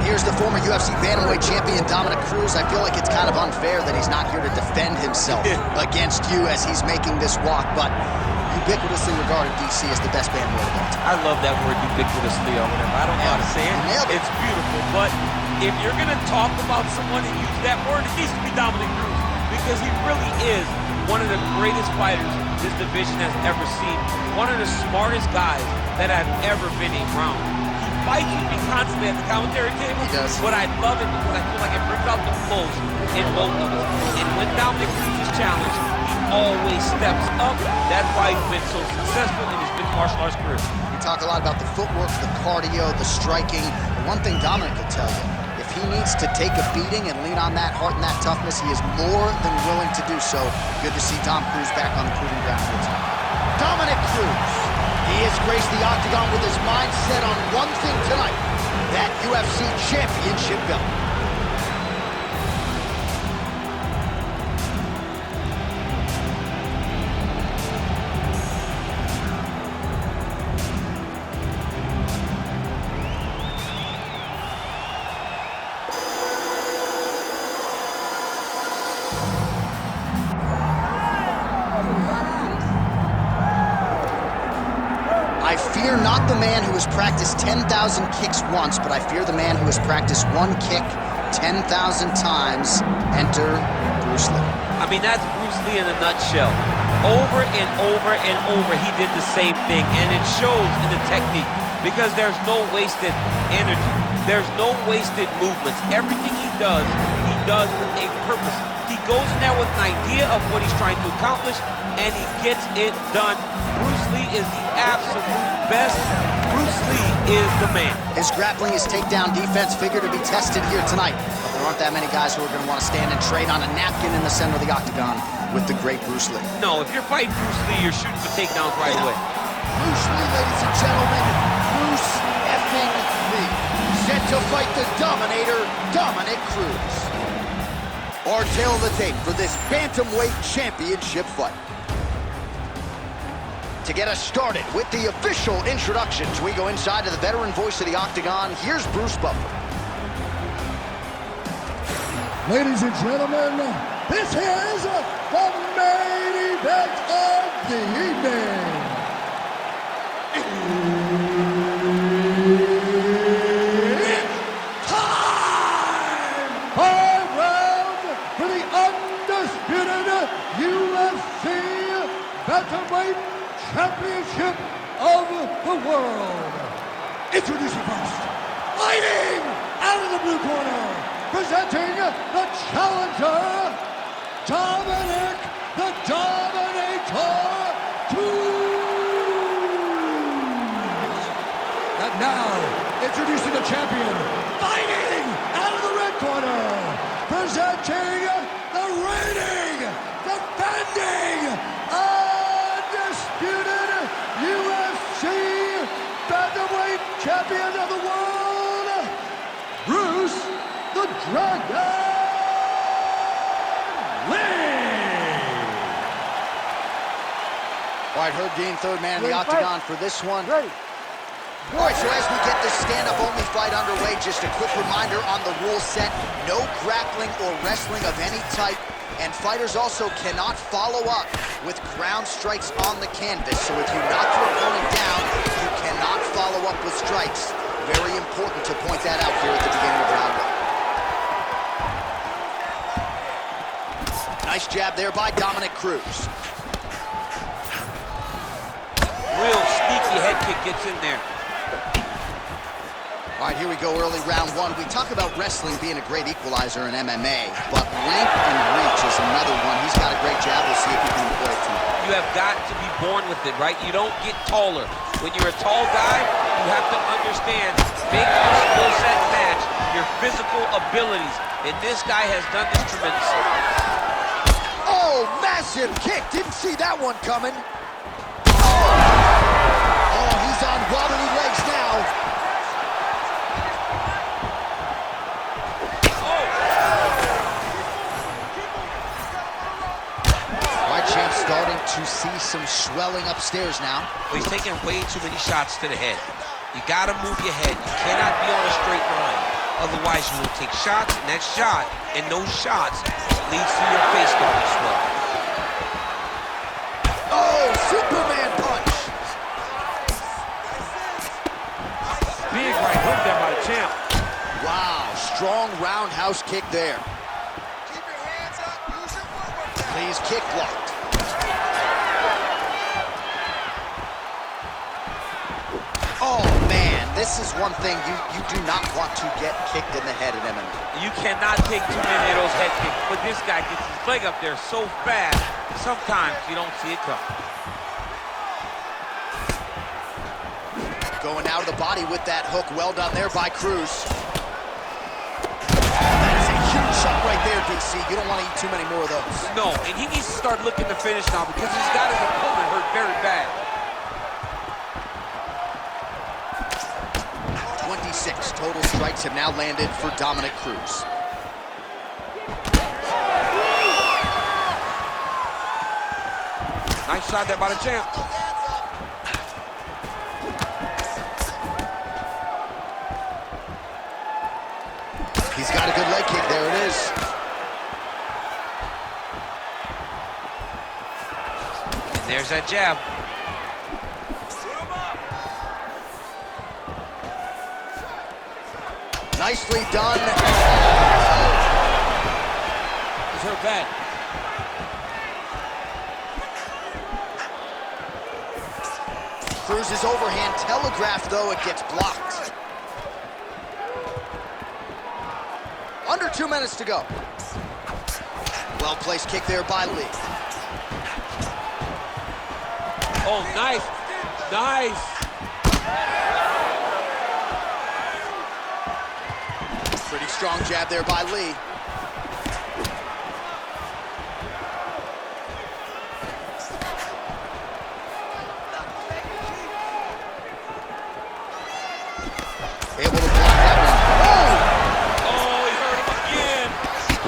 Here's the former UFC bantamweight champion, Dominick Cruz. I feel like it's kind of unfair that he's not here to defend himself against you as he's making this walk, but ubiquitously regarded, DC, as the best bantamweight of all time. I love that word, ubiquitously, or whatever. I don't know how to say it. It's beautiful, but if you're going to talk about someone and use that word, it needs to be Dominick Cruz, because he really is one of the greatest fighters this division has ever seen. One of the smartest guys that I've ever been around. Fights with me constantly at the commentary table, but I love it because I feel like it brings out the most in both of us. And when Dominick Cruz is challenged, he always steps up. That's why he's been so successful in his mixed martial arts career. We talk a lot about the footwork, the cardio, the striking. But one thing Dominick will tell you, if he needs to take a beating and lean on that heart and that toughness, he is more than willing to do so. Good to see Dom Cruz back on the proving ground for his time. Dominick Cruz. He has graced the Octagon with his mind set on one thing tonight, that UFC championship belt. I fear not the man who has practiced 10,000 kicks once, but I fear the man who has practiced one kick 10,000 times. Enter Bruce Lee. I mean, that's Bruce Lee in a nutshell. Over and over and over, he did the same thing, and it shows in the technique, because there's no wasted energy. There's no wasted movements. Everything he does with a purpose. He goes in there with an idea of what he's trying to accomplish, and he gets it done. Bruce Lee is the absolute best. Bruce Lee is the man. His grappling, his takedown defense figure to be tested here tonight. But there aren't that many guys who are going to want to stand and trade on a napkin in the center of the Octagon with the great Bruce Lee. No, if you're fighting Bruce Lee, you're shooting for takedowns right away. Bruce Lee, ladies and gentlemen. Bruce effing Lee. Set to fight the Dominator, Dominick Cruz. Our tale of the tape for this bantamweight championship fight. To get us started with the official introductions, we go inside to the veteran voice of the Octagon. Here's Bruce Buffer. Ladies and gentlemen, this is the main event of the evening. It's time! 5 rounds for the undisputed UFC Bantamweight Championship of the world. Introducing first, fighting out of the blue corner, presenting the challenger, Dominick the Dominator Cruz. And now, introducing the champion, fighting out of the red corner, presenting the reigning, defending, undisputed UFC Bantamweight Champion of the world, Bruce the Dragon Lee. All right, Herb Dean, third man in the Octagon for this one. All right, so as we get this stand-up only fight underway, just a quick reminder on the rule set: no grappling or wrestling of any type. And fighters also cannot follow up with ground strikes on the canvas. So if you knock your opponent down, you cannot follow up with strikes. Very important to point that out here at the beginning of round one. Nice jab there by Dominick Cruz. Real sneaky head kick gets in there. All right, here we go, early round one. We talk about wrestling being a great equalizer in MMA, but length and reach is another one. He's got a great jab. We'll see if he can employ it tonight. You have got to be born with it, right? You don't get taller. When you're a tall guy, you have to understand, make your skill set match your physical abilities. And this guy has done this tremendously. Oh, massive kick. Didn't see that one coming. Oh, he's on wobbly legs now. Starting to see some swelling upstairs now. He's taking way too many shots to the head. You gotta move your head. You cannot be on a straight line. Otherwise, you will take shots, next shot, and those shots leads to your face starting to swell. Oh, Superman punch! Big right hook there by the champ. Wow, strong roundhouse kick there. Keep your hands up, use your footwork. Lee's kick blocked. Oh man, this is one thing you do not want to get kicked in the head in MMA. You cannot take too many of those head kicks, but this guy gets his leg up there so fast, sometimes you don't see it coming. Going out of the body with that hook, well done there by Cruz. That is a huge shot right there, DC. You don't want to eat too many more of those. No, and he needs to start looking to finish now because he's got his opponent hurt very bad. 26 total strikes have now landed for Dominick Cruz. Nice shot there by the champ. He's got a good leg kick. There it is. And there's that jab. Nicely done. He's hurt bad. Cruz's overhand telegraphed, though, it gets blocked. Under 2 minutes to go. Well-placed kick there by Lee. Oh, nice. Nice. Pretty strong jab there by Lee. Able to block that one. Oh, he hurt him again.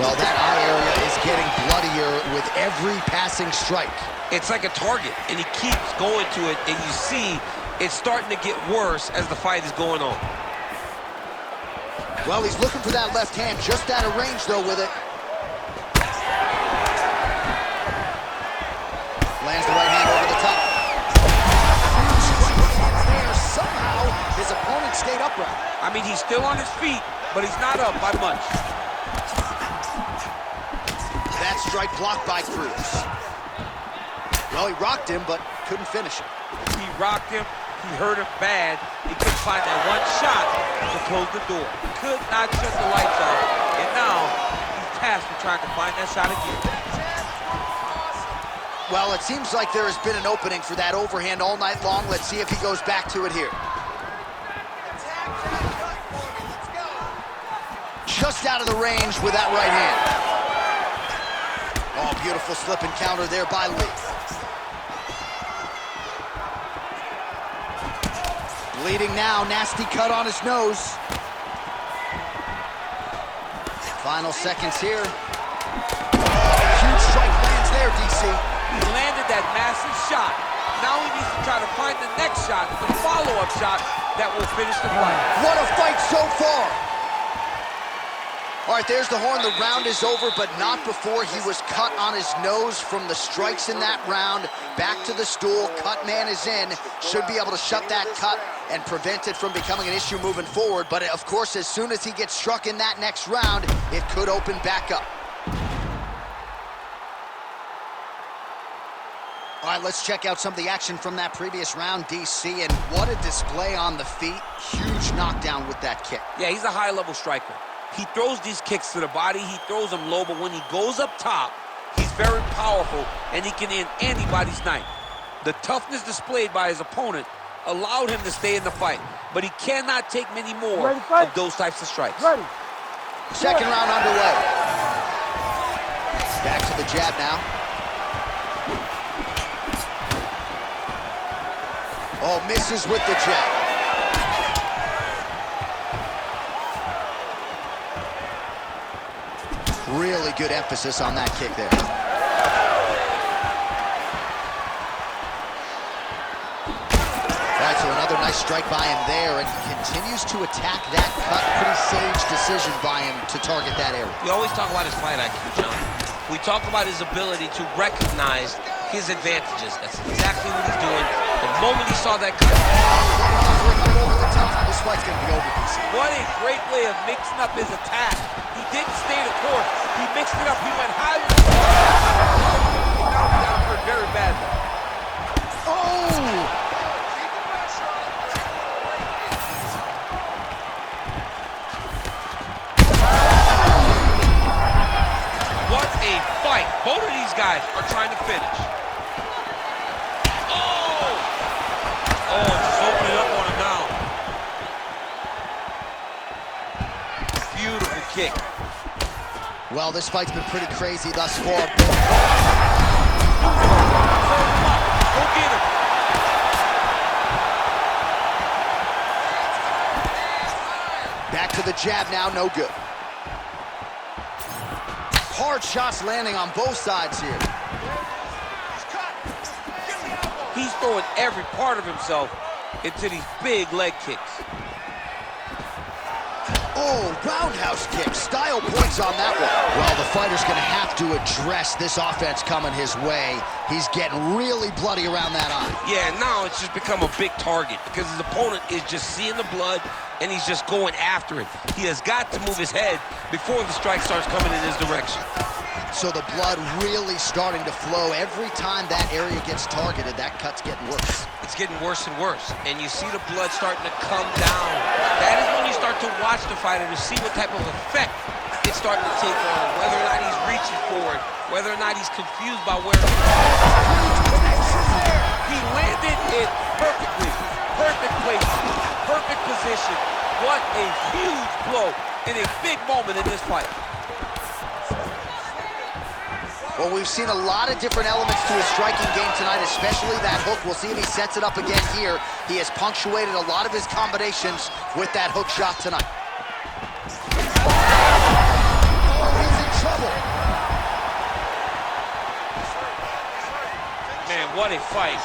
Well, that eye area is getting bloodier with every passing strike. It's like a target, and he keeps going to it, and you see it's starting to get worse as the fight is going on. Well, he's looking for that left hand, just out of range, though, with it. Lands the right hand over the top. Huge strike lands there. Somehow, his opponent stayed upright. I mean, he's still on his feet, but he's not up by much. That strike blocked by Cruz. Well, he rocked him, but couldn't finish it. He rocked him. He hurt him bad. He couldn't find that one shot to close the door. Could not shut the lights off. And now he's tasked with trying to find that shot again. Well, it seems like there has been an opening for that overhand all night long. Let's see if he goes back to it here. Just out of the range with that right hand. Oh, beautiful slip and counter there by Lee. Bleeding now, nasty cut on his nose. Final seconds here. Huge strike lands there, DC. He landed that massive shot. Now he needs to try to find the next shot, the follow-up shot that will finish the fight. What a fight so far. All right, there's the horn. The round is over, but not before he was cut on his nose from the strikes in that round. Back to the stool. Cut man is in. Should be able to shut that cut and prevent it from becoming an issue moving forward. But, of course, as soon as he gets struck in that next round, it could open back up. All right, let's check out some of the action from that previous round, DC. And what a display on the feet. Huge knockdown with that kick. Yeah, he's a high-level striker. He throws these kicks to the body. He throws them low, but when he goes up top, he's very powerful, and he can end anybody's night. The toughness displayed by his opponent allowed him to stay in the fight, but he cannot take many more of those types of strikes. Second round underway. Back to the jab now. Oh, misses with the jab. Really good emphasis on that kick there. All right, so another Nice strike by him there, and continues to attack that cut. Pretty sage decision by him to target that area. We always talk about his fight IQ, John. We talk about his ability to recognize his advantages. That's exactly what he's doing. The moment he saw that cut. This fight's gonna be over, DC. What a great way of mixing up his attack. He didn't stay the course. He mixed it up. He went high. Got hurt very badly. Oh! What a fight. Both of these guys are trying to finish. Oh! Oh, just open it up on him now. Beautiful kick. Well, this fight's been pretty crazy thus far. Go get him. Back to the jab now, no good. Hard shots landing on both sides here. He's throwing every part of himself into these big leg kicks. Oh, roundhouse kick. Style points on that one. Well, the fighter's going to have to address this offense coming his way. He's getting really bloody around that eye. Yeah, now it's just become a big target because his opponent is just seeing the blood and he's just going after it. He has got to move his head before the strike starts coming in his direction. So the blood really starting to flow. Every time that area gets targeted, that cut's getting worse. It's getting worse and worse, and you see the blood starting to come down. That is when you start to watch the fighter to see what type of effect it's starting to take on him, whether or not he's reaching for it, whether or not he's confused by where He landed it perfectly. Perfect placement, perfect position. What a huge blow in a big moment in this fight. Well, we've seen a lot of different elements to his striking game tonight, especially that hook. We'll see if he sets it up again here. He has punctuated a lot of his combinations with that hook shot tonight. Oh, he's in trouble. Man, what a fight.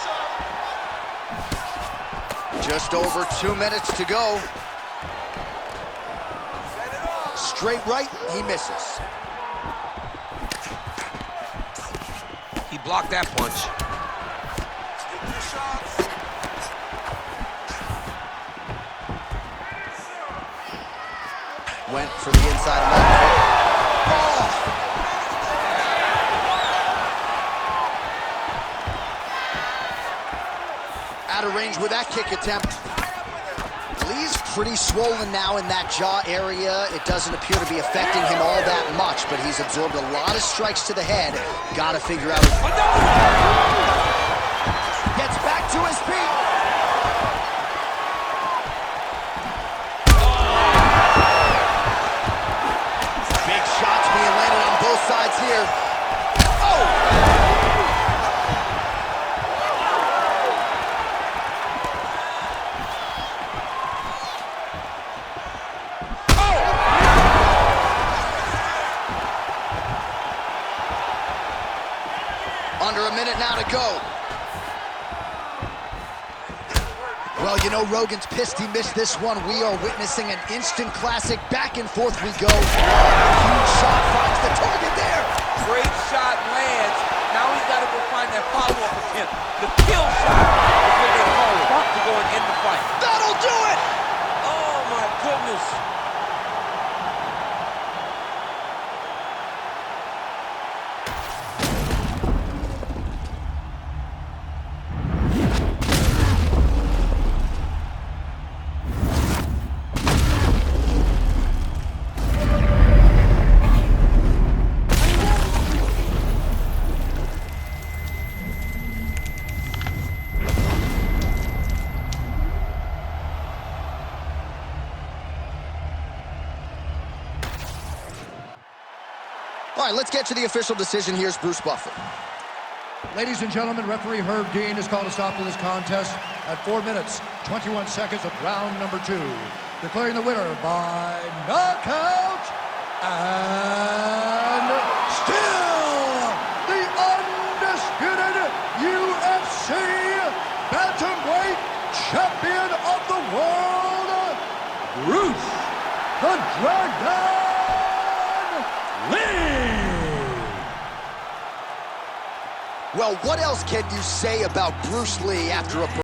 Just over 2 minutes to go. Straight right, he misses. he blocked that punch. Went for the inside leg. Out of range with that kick attempt. Lee's pretty swollen now in that jaw area. It doesn't appear to be affecting him all that much, but he's absorbed a lot of strikes to the head. Gotta figure out. Gets back to his feet. Big shots being landed on both sides here. Oh! Under a minute now to go. Well, you know, Rogan's pissed he missed this one. We are witnessing an instant classic. Back and forth we go. Huge shot finds the target there. Great shot lands. Now he's got to go find that follow-up attempt. The kill shot is what they call it to go and end the fight. That'll do it! Oh, my goodness. All right, let's get to the official decision. Here's Bruce Buffer. Ladies and gentlemen, referee Herb Dean has called a stop to this contest at 4 minutes, 21 seconds of round number 2. Declaring the winner by knockout and still the undisputed UFC bantamweight champion of the Dragon Lee. Well, what else can you say about Bruce Lee after a